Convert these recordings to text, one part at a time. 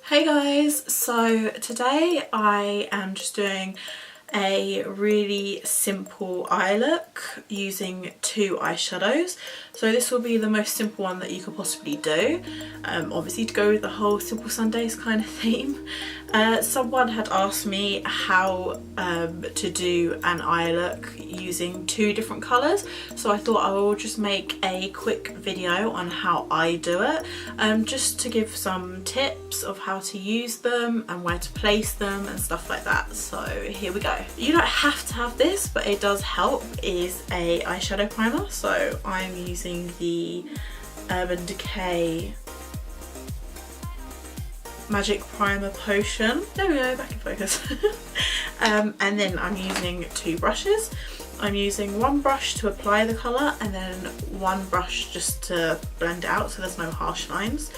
Hey guys, so today I am just doing a really simple eye look using two eyeshadows. So this will be the most simple one that you could possibly do, obviously to go with the whole Simple Sundays kind of theme. Someone had asked me how to do an eye look using two different colours, so I thought I will just make a quick video on how I do it, just to give some tips of how to use them and where to place them and stuff like that. So here we go. You don't have to have this, but it does help, is a eyeshadow primer. So I'm using the Decay Magic Primer Potion. There we go, back in focus. And then I'm using two brushes. I'm using one brush to apply the colour and then one brush just to blend it out so there's no harsh lines.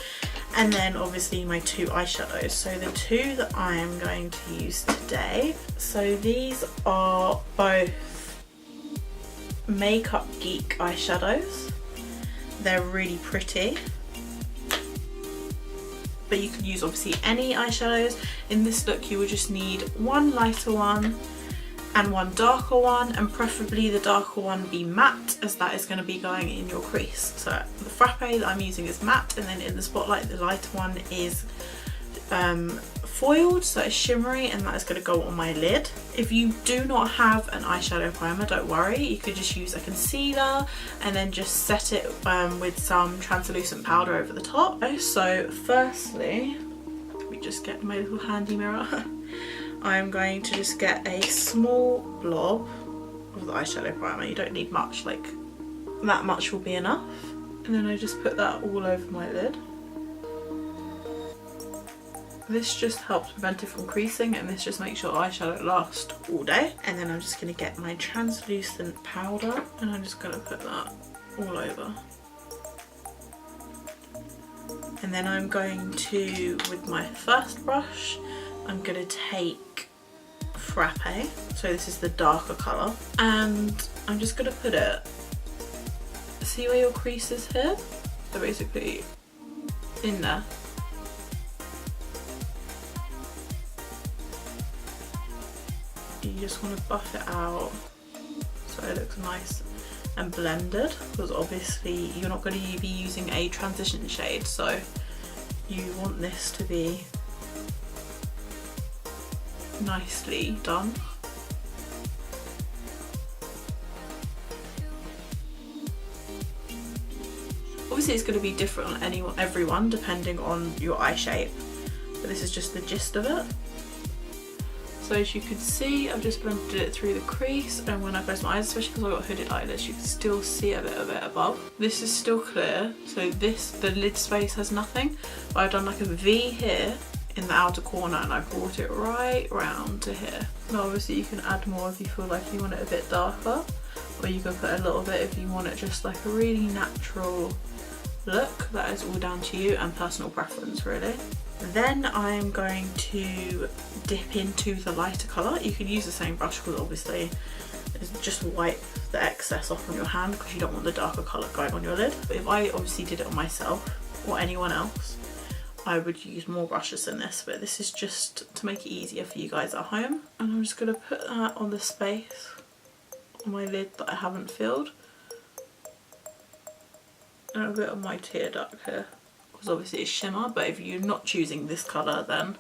And then obviously my two eyeshadows. So the two that I am going to use today, so these are both Makeup Geek eyeshadows. They're really pretty, but you could use obviously any eyeshadows. In this look you would just need one lighter one and one darker one, and preferably the darker one be matte, as that is going to be going in your crease. So the Frappe that I'm using is matte, and then in the spotlight the lighter one is foiled, so it's shimmery, and that is going to go on my lid. If you do not have an eyeshadow primer, don't worry, you could just use a concealer and then just set it with some translucent powder over the top. So firstly, let me just get my little handy mirror. I'm going to just get a small blob of the eyeshadow primer. You don't need much, like that much will be enough. And then I just put that all over my lid. This just helps prevent it from creasing, and this just makes your eyeshadow last all day. And then I'm just going to get my translucent powder and I'm just going to put that all over. And then I'm going to, with my first brush, I'm going to take Frappe, so this is the darker colour, and I'm just going to put it, see where your crease is here? So basically in there. You just want to buff it out so it looks nice and blended, because obviously you're not going to be using a transition shade, so you want this to be nicely done. Obviously it's going to be different on everyone depending on your eye shape, but this is just the gist of it. So as you can see, I've just blended it through the crease, and when I close my eyes, especially because I've got hooded eyelids, you can still see a bit of it above. This is still clear, so the lid space has nothing, but I've done like a V here in the outer corner and I brought it right round to here. Now obviously you can add more if you feel like you want it a bit darker, or you can put a little bit if you want it just like a really natural look. That is all down to you and personal preference, really. Then I'm going to dip into the lighter colour. You can use the same brush because obviously just wipe the excess off on your hand because you don't want the darker colour going on your lid. But if I obviously did it on myself or anyone else, I would use more brushes than this, but this is just to make it easier for you guys at home. And I'm just going to put that on the space on my lid that I haven't filled. And a bit on my tear duct here, because obviously it's shimmer, but if you're not choosing this colour, then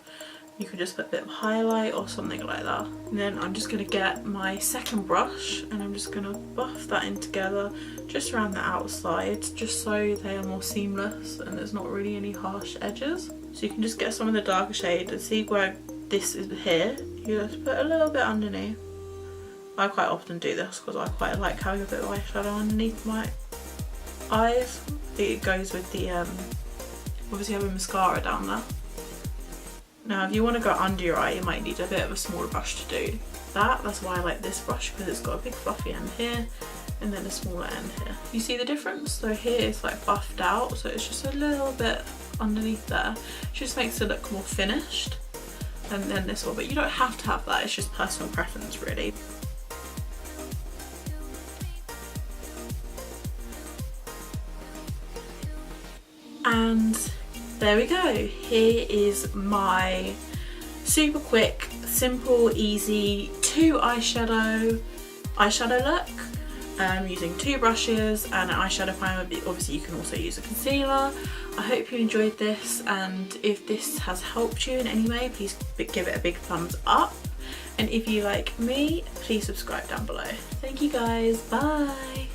you can just put a bit of highlight or something like that. And then I'm just going to get my second brush and I'm just going to buff that in together just around the outside, just so they are more seamless and there's not really any harsh edges. So you can just get some of the darker shade and see where this is here. You just put a little bit underneath. I quite often do this because I quite like having a bit of eyeshadow underneath my eyes. It goes with the obviously having mascara down there. Now if you want to go under your eye, you might need a bit of a smaller brush to do that. That's why I like this brush, because it's got a big fluffy end here and then a smaller end here. You see the difference? So here it's like buffed out, so it's just a little bit underneath there. It just makes it look more finished. And then this one, but you don't have to have that, it's just personal preference really. And there we go. Here is my super quick, simple, easy 2 eyeshadow look. Using 2 brushes and an eyeshadow primer, but obviously you can also use a concealer. I hope you enjoyed this, and if this has helped you in any way, please give it a big thumbs up. And if you like me, please subscribe down below. Thank you guys, bye!